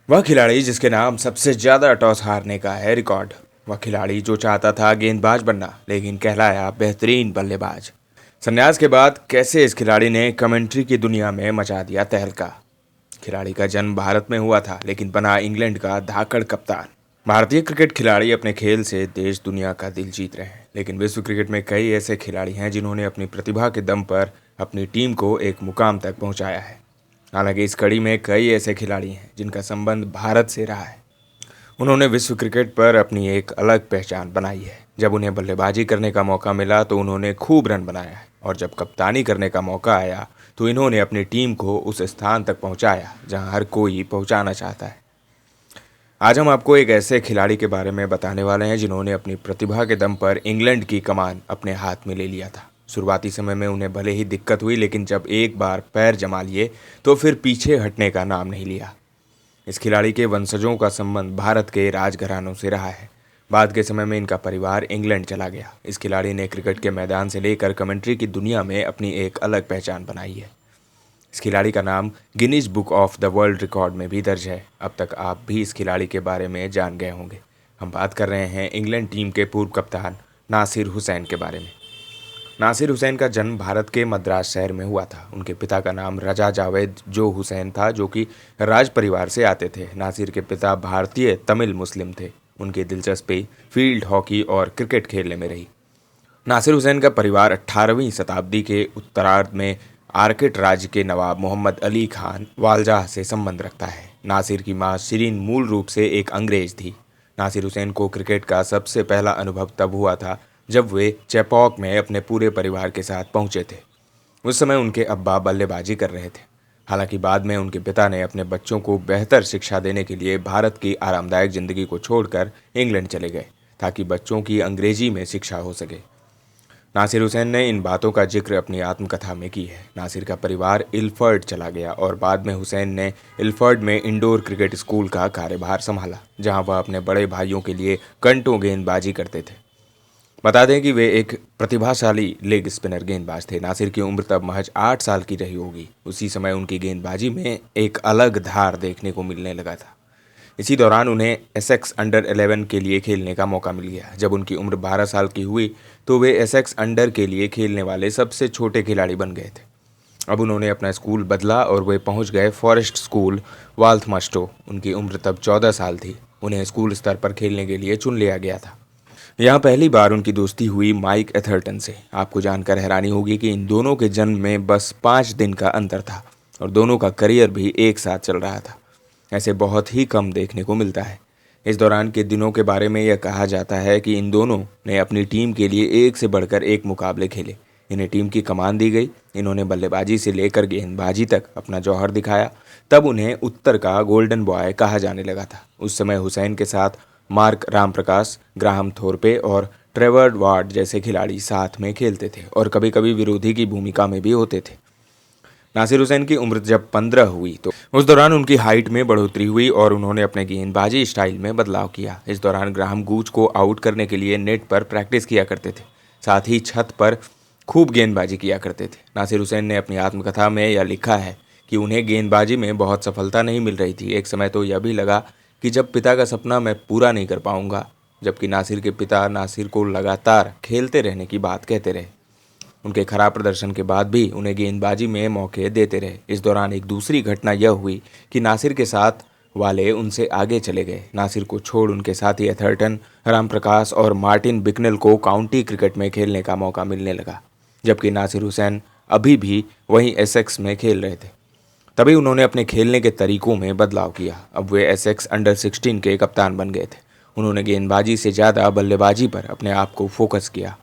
वह खिलाड़ी जिसके नाम सबसे ज्यादा टॉस हारने का है रिकॉर्ड। वह खिलाड़ी जो चाहता था गेंदबाज बनना लेकिन कहलाया बेहतरीन बल्लेबाज। संन्यास के बाद कैसे इस खिलाड़ी ने कमेंट्री की दुनिया में मचा दिया तहलका। खिलाड़ी का जन्म भारत में हुआ था लेकिन बना इंग्लैंड का धाकड़ कप्तान। भारतीय क्रिकेट खिलाड़ी अपने खेल से देश दुनिया का दिल जीत रहे हैं, लेकिन विश्व क्रिकेट में कई ऐसे खिलाड़ी हैं जिन्होंने अपनी प्रतिभा के दम पर अपनी टीम को एक मुकाम तक पहुंचाया है। हालांकि इस कड़ी में कई ऐसे खिलाड़ी हैं जिनका संबंध भारत से रहा है। उन्होंने विश्व क्रिकेट पर अपनी एक अलग पहचान बनाई है। जब उन्हें बल्लेबाजी करने का मौका मिला तो उन्होंने खूब रन बनाया है, और जब कप्तानी करने का मौका आया तो इन्होंने अपनी टीम को उस स्थान तक पहुंचाया जहां हर कोई पहुंचाना चाहता है। आज हम आपको एक ऐसे खिलाड़ी के बारे में बताने वाले हैं जिन्होंने अपनी प्रतिभा के दम पर इंग्लैंड की कमान अपने हाथ में ले लिया था। शुरुआती समय में उन्हें भले ही दिक्कत हुई, लेकिन जब एक बार पैर जमा लिए तो फिर पीछे हटने का नाम नहीं लिया। इस खिलाड़ी के वंशजों का संबंध भारत के राजघरानों से रहा है। बाद के समय में इनका परिवार इंग्लैंड चला गया। इस खिलाड़ी ने क्रिकेट के मैदान से लेकर कमेंट्री की दुनिया में अपनी एक अलग पहचान बनाई है। इस खिलाड़ी का नाम Guinness book of the world record में भी दर्ज है। अब तक आप भी इस खिलाड़ी के बारे में जान गए होंगे। हम बात कर रहे हैं इंग्लैंड टीम के पूर्व कप्तान नासिर हुसैन के बारे में। नासिर हुसैन का जन्म भारत के मद्रास शहर में हुआ था। उनके पिता का नाम रजा जावेद जो हुसैन था, जो कि राज परिवार से आते थे। नासिर के पिता भारतीय तमिल मुस्लिम थे। उनकी दिलचस्पी फील्ड हॉकी और क्रिकेट खेलने में रही। नासिर हुसैन का परिवार 18वीं शताब्दी के उत्तरार्ध में आर्किट राज्य के नवाब मोहम्मद अली खान वालजाह से संबंध रखता है। नासिर की मां शिरीन मूल रूप से एक अंग्रेज थी। नासिर हुसैन को क्रिकेट का सबसे पहला अनुभव तब हुआ था जब वे चेपॉक में अपने पूरे परिवार के साथ पहुंचे थे। उस समय उनके अब्बा बल्लेबाजी कर रहे थे। हालांकि बाद में उनके पिता ने अपने बच्चों को बेहतर शिक्षा देने के लिए भारत की आरामदायक जिंदगी को छोड़कर इंग्लैंड चले गए, ताकि बच्चों की अंग्रेजी में शिक्षा हो सके। नासिर हुसैन ने इन बातों का जिक्र अपनी आत्मकथा में की है। नासिर का परिवार इल्फर्ड चला गया और बाद में हुसैन ने इल्फर्ड में इंडोर क्रिकेट स्कूल का कार्यभार संभाला, जहां वह अपने बड़े भाइयों के लिए घंटों गेंदबाजी करते थे। बता दें कि वे एक प्रतिभाशाली लेग स्पिनर गेंदबाज थे। नासिर की उम्र तब महज 8 साल की रही होगी। उसी समय उनकी गेंदबाजी में एक अलग धार देखने को मिलने लगा था। इसी दौरान उन्हें एसेक्स अंडर 11 के लिए खेलने का मौका मिल गया। जब उनकी उम्र 12 साल की हुई तो वे एसेक्स अंडर के लिए खेलने वाले सबसे छोटे खिलाड़ी बन गए थे। अब उन्होंने अपना स्कूल बदला और वे पहुंच गए फॉरेस्ट स्कूल वाल्थमस्टो। उनकी उम्र तब 14 साल थी। उन्हें स्कूल स्तर पर खेलने के लिए चुन लिया गया था। यहाँ पहली बार उनकी दोस्ती हुई माइक एथर्टन से। आपको जानकर हैरानी होगी कि इन दोनों के जन्म में बस 5 दिन का अंतर था और दोनों का करियर भी एक साथ चल रहा था। ऐसे बहुत ही कम देखने को मिलता है। इस दौरान के दिनों के बारे में यह कहा जाता है कि इन दोनों ने अपनी टीम के लिए एक से बढ़कर एक मुकाबले खेले। इन्हें टीम की कमान दी गई। इन्होंने बल्लेबाजी से लेकर गेंदबाजी तक अपना जौहर दिखाया। तब उन्हें उत्तर का गोल्डन बॉय कहा जाने लगा था। उस समय हुसैन के साथ मार्क रामप्रकाश, ग्राहम थोरपे और ट्रेवर वार्ड जैसे खिलाड़ी साथ में खेलते थे और कभी कभी विरोधी की भूमिका में भी होते थे। नासिर हुसैन की उम्र जब 15 हुई तो उस दौरान उनकी हाइट में बढ़ोतरी हुई और उन्होंने अपने गेंदबाजी स्टाइल में बदलाव किया। इस दौरान ग्राहम गूच को आउट करने के लिए नेट पर प्रैक्टिस किया करते थे। साथ ही छत पर खूब गेंदबाजी किया करते थे। नासिर हुसैन ने अपनी आत्मकथा में यह लिखा है कि उन्हें गेंदबाजी में बहुत सफलता नहीं मिल रही थी। एक समय तो यह भी लगा कि जब पिता का सपना मैं पूरा नहीं कर पाऊंगा, जबकि नासिर के पिता नासिर को लगातार खेलते रहने की बात कहते रहे। उनके खराब प्रदर्शन के बाद भी उन्हें गेंदबाजी में मौके देते रहे। इस दौरान एक दूसरी घटना यह हुई कि नासिर के साथ वाले उनसे आगे चले गए। नासिर को छोड़ उनके साथी एथर्टन, रामप्रकाश और मार्टिन बिकनेल को काउंटी क्रिकेट में खेलने का मौका मिलने लगा, जबकि नासिर हुसैन अभी भी वहीं एसेक्स में खेल रहे थे। तभी उन्होंने अपने खेलने के तरीकों में बदलाव किया। अब वे एसेक्स अंडर 16 के कप्तान बन गए थे। उन्होंने गेंदबाजी से ज़्यादा बल्लेबाजी पर अपने आप को फोकस किया।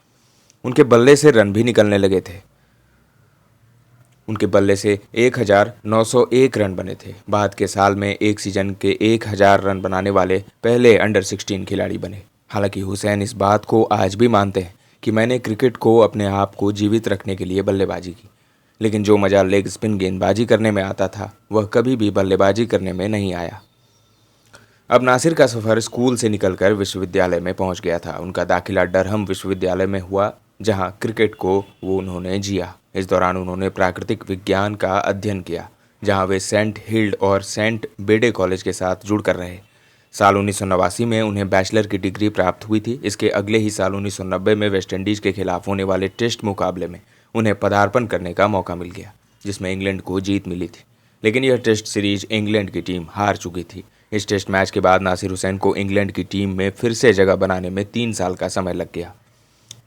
उनके बल्ले से रन भी निकलने लगे थे। उनके बल्ले से 1901 रन बने थे। बाद के साल में एक सीजन के 1000 रन बनाने वाले पहले अंडर 16 खिलाड़ी बने। हालांकि हुसैन इस बात को आज भी मानते हैं कि मैंने क्रिकेट को अपने आप को जीवित रखने के लिए बल्लेबाजी की, लेकिन जो मजा लेग स्पिन गेंदबाजी करने में आता था वह कभी भी बल्लेबाजी करने में नहीं आया। अब नासिर का सफ़र स्कूल से निकलकर विश्वविद्यालय में पहुंच गया था। उनका दाखिला डरहम विश्वविद्यालय में हुआ, जहां क्रिकेट को उन्होंने जिया। इस दौरान उन्होंने प्राकृतिक विज्ञान का अध्ययन किया। जहां वे सेंट हिल्ड और सेंट बेडे कॉलेज के साथ जुड़कर रहे। साल 1989 में उन्हें बैचलर की डिग्री प्राप्त हुई थी। इसके अगले ही साल 1990 में वेस्टइंडीज के खिलाफ होने वाले टेस्ट मुकाबले में उन्हें पदार्पण करने का मौका मिल गया, जिसमें इंग्लैंड को जीत मिली थी। लेकिन यह टेस्ट सीरीज इंग्लैंड की टीम हार चुकी थी। इस टेस्ट मैच के बाद नासिर हुसैन को इंग्लैंड की टीम में फिर से जगह बनाने में 3 साल का समय लग गया।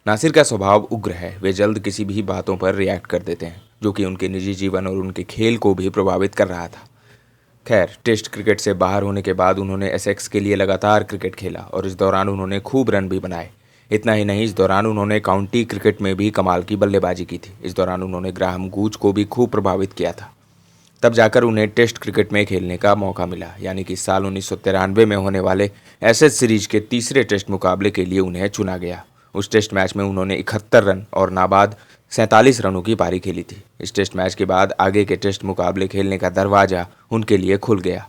नासिर का स्वभाव उग्र है। वे जल्द किसी भी बातों पर रिएक्ट कर देते हैं, जो कि उनके निजी जीवन और उनके खेल को भी प्रभावित कर रहा था। खैर, टेस्ट क्रिकेट से बाहर होने के बाद उन्होंने एसेक्स के लिए लगातार क्रिकेट खेला और इस दौरान उन्होंने खूब रन भी बनाए। इतना ही नहीं, इस दौरान उन्होंने काउंटी क्रिकेट में भी कमाल की बल्लेबाजी की थी। इस दौरान उन्होंने ग्राहम गूच को भी खूब प्रभावित किया था। तब जाकर उन्हें टेस्ट क्रिकेट में खेलने का मौका मिला, यानी कि साल 1993 में होने वाले एसेक्स सीरीज के तीसरे टेस्ट मुकाबले के लिए उन्हें चुना गया। उस टेस्ट मैच में उन्होंने 71 रन और नाबाद 47 रनों की पारी खेली थी। इस टेस्ट मैच के बाद आगे के टेस्ट मुकाबले खेलने का दरवाज़ा उनके लिए खुल गया।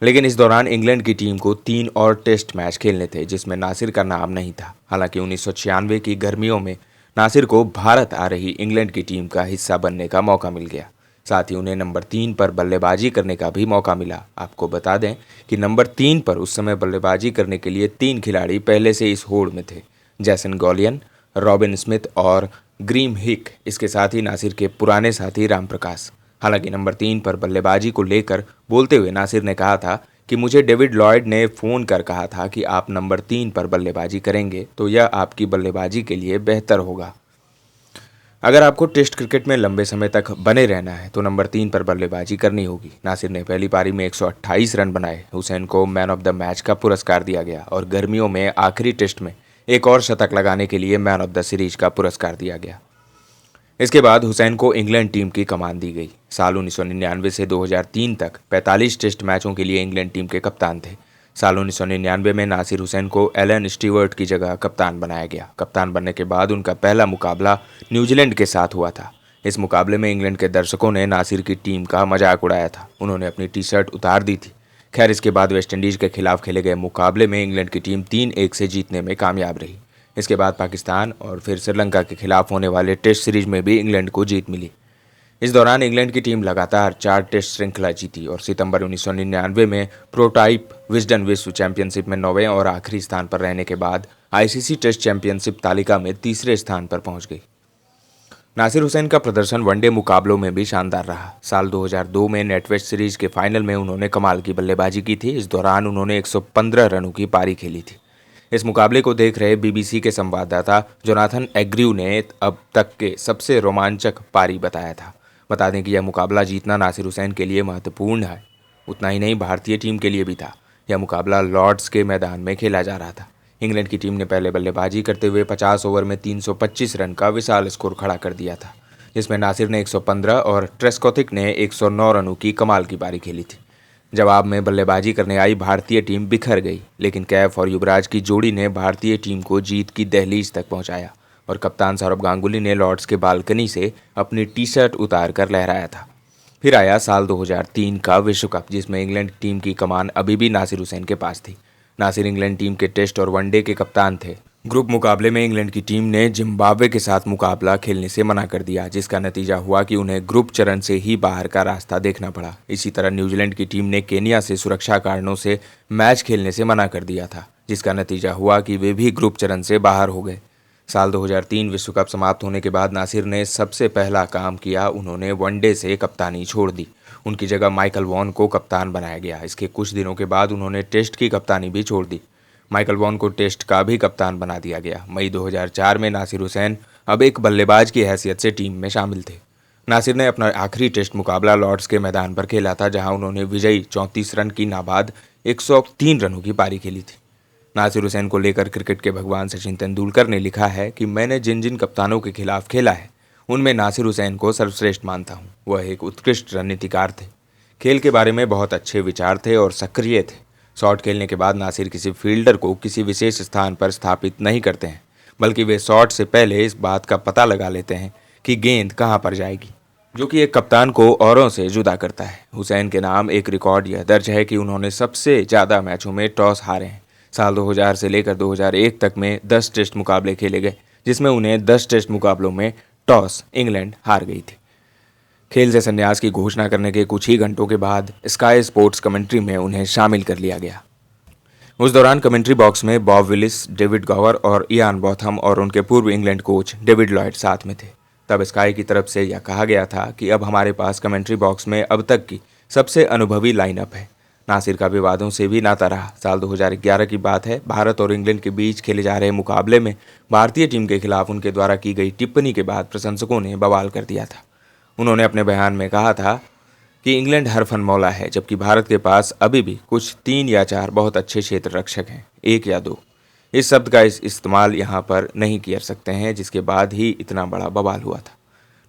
लेकिन इस दौरान इंग्लैंड की टीम को 3 और टेस्ट मैच खेलने थे, जिसमें नासिर का नाम नहीं था। हालांकि 1996 की गर्मियों में नासिर को भारत आ रही इंग्लैंड की टीम का हिस्सा बनने का मौका मिल गया। साथ ही उन्हें नंबर 3 पर बल्लेबाजी करने का भी मौका मिला। आपको बता दें कि नंबर 3 पर उस समय बल्लेबाजी करने के लिए 3 खिलाड़ी पहले से इस होड़ में थे: जैसन गॉलियन, रॉबिन स्मिथ और ग्रीम हिक। इसके साथ ही नासिर के पुराने साथी राम प्रकाश। हालांकि नंबर 3 पर बल्लेबाजी को लेकर बोलते हुए नासिर ने कहा था कि मुझे डेविड लॉयड ने फ़ोन कर कहा था कि आप नंबर 3 पर बल्लेबाजी करेंगे तो यह आपकी बल्लेबाजी के लिए बेहतर होगा। अगर आपको टेस्ट क्रिकेट में लंबे समय तक बने रहना है तो नंबर 3 पर बल्लेबाजी करनी होगी। नासिर ने पहली पारी में 128 रन बनाए। हुसैन को मैन ऑफ द मैच का पुरस्कार दिया गया और गर्मियों में आखिरी टेस्ट में एक और शतक लगाने के लिए मैन ऑफ द सीरीज का पुरस्कार दिया गया। इसके बाद हुसैन को इंग्लैंड टीम की कमान दी गई। साल 1999 से 2003 तक 45 टेस्ट मैचों के लिए इंग्लैंड टीम के कप्तान थे। साल 1999 में नासिर हुसैन को एलन स्टीवर्ट की जगह कप्तान बनाया गया। कप्तान बनने के बाद उनका पहला मुकाबला न्यूजीलैंड के साथ हुआ था। इस मुकाबले में इंग्लैंड के दर्शकों ने नासिर की टीम का मजाक उड़ाया था। उन्होंने अपनी टी शर्ट उतार दी थी। खैर, इसके बाद वेस्टइंडीज़ के खिलाफ खेले गए मुकाबले में इंग्लैंड की टीम 3-1 से जीतने में कामयाब रही। इसके बाद पाकिस्तान और फिर श्रीलंका के खिलाफ होने वाले टेस्ट सीरीज में भी इंग्लैंड को जीत मिली। इस दौरान इंग्लैंड की टीम लगातार 4 टेस्ट श्रृंखला जीती और सितंबर 1999 में प्रोटाइप विजडन विश्व चैंपियनशिप में 9वें और आखिरी स्थान पर रहने के बाद आईसीसी टेस्ट चैंपियनशिप तालिका में तीसरे स्थान पर पहुंच गई। नासिर हुसैन का प्रदर्शन वनडे मुकाबलों में भी शानदार रहा। साल 2002 में नेटवेस्ट सीरीज के फाइनल में उन्होंने कमाल की बल्लेबाजी की थी। इस दौरान उन्होंने 115 रनों की पारी खेली थी। इस मुकाबले को देख रहे बीबीसी के संवाददाता जोनाथन एग्रीव ने अब तक के सबसे रोमांचक पारी बताया था। बता दें कि यह मुकाबला जीतना नासिर हुसैन के लिए महत्वपूर्ण है। उतना ही नहीं, भारतीय टीम के लिए भी था। यह मुकाबला लॉर्ड्स के मैदान में खेला जा रहा था। इंग्लैंड की टीम ने पहले बल्लेबाजी करते हुए 50 ओवर में 325 रन का विशाल स्कोर खड़ा कर दिया था, जिसमें नासिर ने 115 और ट्रेस्कोथिक ने 109 रनों की कमाल की पारी खेली थी। जवाब में बल्लेबाजी करने आई भारतीय टीम बिखर गई, लेकिन कैफ और युवराज की जोड़ी ने भारतीय टीम को जीत की दहलीज तक पहुंचाया और कप्तान सौरभ गांगुली ने लॉर्ड्स के बालकनी से अपनी टी शर्ट उतार कर लहराया था। फिर आया साल 2003 का विश्व कप, जिसमें इंग्लैंड टीम की कमान अभी भी नासिर हुसैन के पास थी। नासिर इंग्लैंड टीम के टेस्ट और वनडे के कप्तान थे। ग्रुप मुकाबले में इंग्लैंड की टीम ने जिम्बाब्वे के साथ मुकाबला खेलने से मना कर दिया, जिसका नतीजा हुआ कि उन्हें ग्रुप चरण से ही बाहर का रास्ता देखना पड़ा। इसी तरह न्यूजीलैंड की टीम ने केनिया से सुरक्षा कारणों से मैच खेलने से मना कर दिया था, जिसका नतीजा हुआ कि वे भी ग्रुप चरण से बाहर हो गए। साल 2003 विश्व कप समाप्त होने के बाद नासिर ने सबसे पहला काम किया, उन्होंने वनडे से कप्तानी छोड़ दी। उनकी जगह माइकल वॉन को कप्तान बनाया गया। इसके कुछ दिनों के बाद उन्होंने टेस्ट की कप्तानी भी छोड़ दी। माइकल वॉन को टेस्ट का भी कप्तान बना दिया गया। मई 2004 में नासिर हुसैन अब एक बल्लेबाज की हैसियत से टीम में शामिल थे। नासिर ने अपना आखिरी टेस्ट मुकाबला लॉर्ड्स के मैदान पर खेला था, जहां उन्होंने विजयी 34 रन की नाबाद 103 रनों की पारी खेली थी। नासिर हुसैन को लेकर क्रिकेट के भगवान सचिन तेंदुलकर ने लिखा है कि मैंने जिन जिन कप्तानों के खिलाफ खेला है उनमें नासिर हुसैन को सर्वश्रेष्ठ मानता हूँ। वह एक उत्कृष्ट रणनीतिकार थे, खेल के बारे में बहुत अच्छे विचार थे और सक्रिय थे। शॉट खेलने के बाद नासिर किसी फील्डर को किसी विशेष स्थान पर स्थापित नहीं करते हैं, बल्कि वे शॉट से पहले इस बात का पता लगा लेते हैं कि गेंद कहां पर जाएगी, जो कि एक कप्तान को औरों से जुदा करता है। हुसैन के नाम एक रिकॉर्ड यह दर्ज है कि उन्होंने सबसे ज़्यादा मैचों में टॉस हारे हैं। साल 2000 से लेकर 2001 तक में 10 टेस्ट मुकाबले खेले गए, जिसमें उन्हें 10 टेस्ट मुकाबलों में टॉस इंग्लैंड हार गई थी। खेल से संन्यास की घोषणा करने के कुछ ही घंटों के बाद स्काई स्पोर्ट्स कमेंट्री में उन्हें शामिल कर लिया गया। उस दौरान कमेंट्री बॉक्स में बॉब विलिस, डेविड गॉवर और इयान बॉथम और उनके पूर्व इंग्लैंड कोच डेविड लॉयड साथ में थे। तब स्काई की तरफ से यह कहा गया था कि अब हमारे पास कमेंट्री बॉक्स में अब तक की सबसे अनुभवी लाइनअप है। नासिर का विवादों से भी नाता रहा। साल 2011 की बात है, भारत और इंग्लैंड के बीच खेले जा रहे मुकाबले में भारतीय टीम के खिलाफ उनके द्वारा की गई टिप्पणी के बाद प्रशंसकों ने बवाल कर दिया था। उन्होंने अपने बयान में कहा था कि इंग्लैंड हरफन मौला है, जबकि भारत के पास अभी भी कुछ 3 या 4 बहुत अच्छे क्षेत्र रक्षक हैं, 1 या 2। इस शब्द का इस्तेमाल यहाँ पर नहीं कर सकते हैं, जिसके बाद ही इतना बड़ा बवाल हुआ था।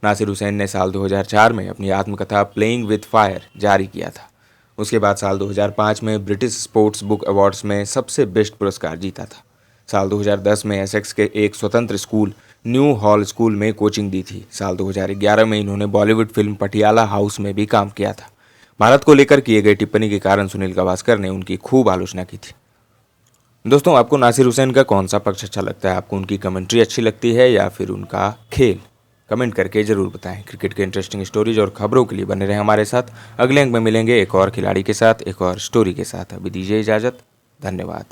नासिर हुसैन ने साल 2004 में अपनी आत्मकथा प्लेइंग विद फायर जारी किया था। उसके बाद साल 2005 में ब्रिटिश स्पोर्ट्स बुक अवार्ड्स में सबसे बेस्ट पुरस्कार जीता था। साल 2010 में एसेक्स के एक स्वतंत्र स्कूल न्यू हॉल स्कूल में कोचिंग दी थी। साल 2011 में इन्होंने बॉलीवुड फिल्म पटियाला हाउस में भी काम किया था। भारत को लेकर किए गए टिप्पणी के कारण सुनील गावस्कर ने उनकी खूब आलोचना की थी। दोस्तों, आपको नासिर हुसैन का कौन सा पक्ष अच्छा लगता है? आपको उनकी कमेंट्री अच्छी लगती है या फिर उनका खेल? कमेंट करके जरूर बताएं। क्रिकेट के इंटरेस्टिंग स्टोरीज और खबरों के लिए बने रहें हमारे साथ। अगले अंक में मिलेंगे एक और खिलाड़ी के साथ, एक और स्टोरी के साथ। अभी दीजिए इजाज़त। धन्यवाद।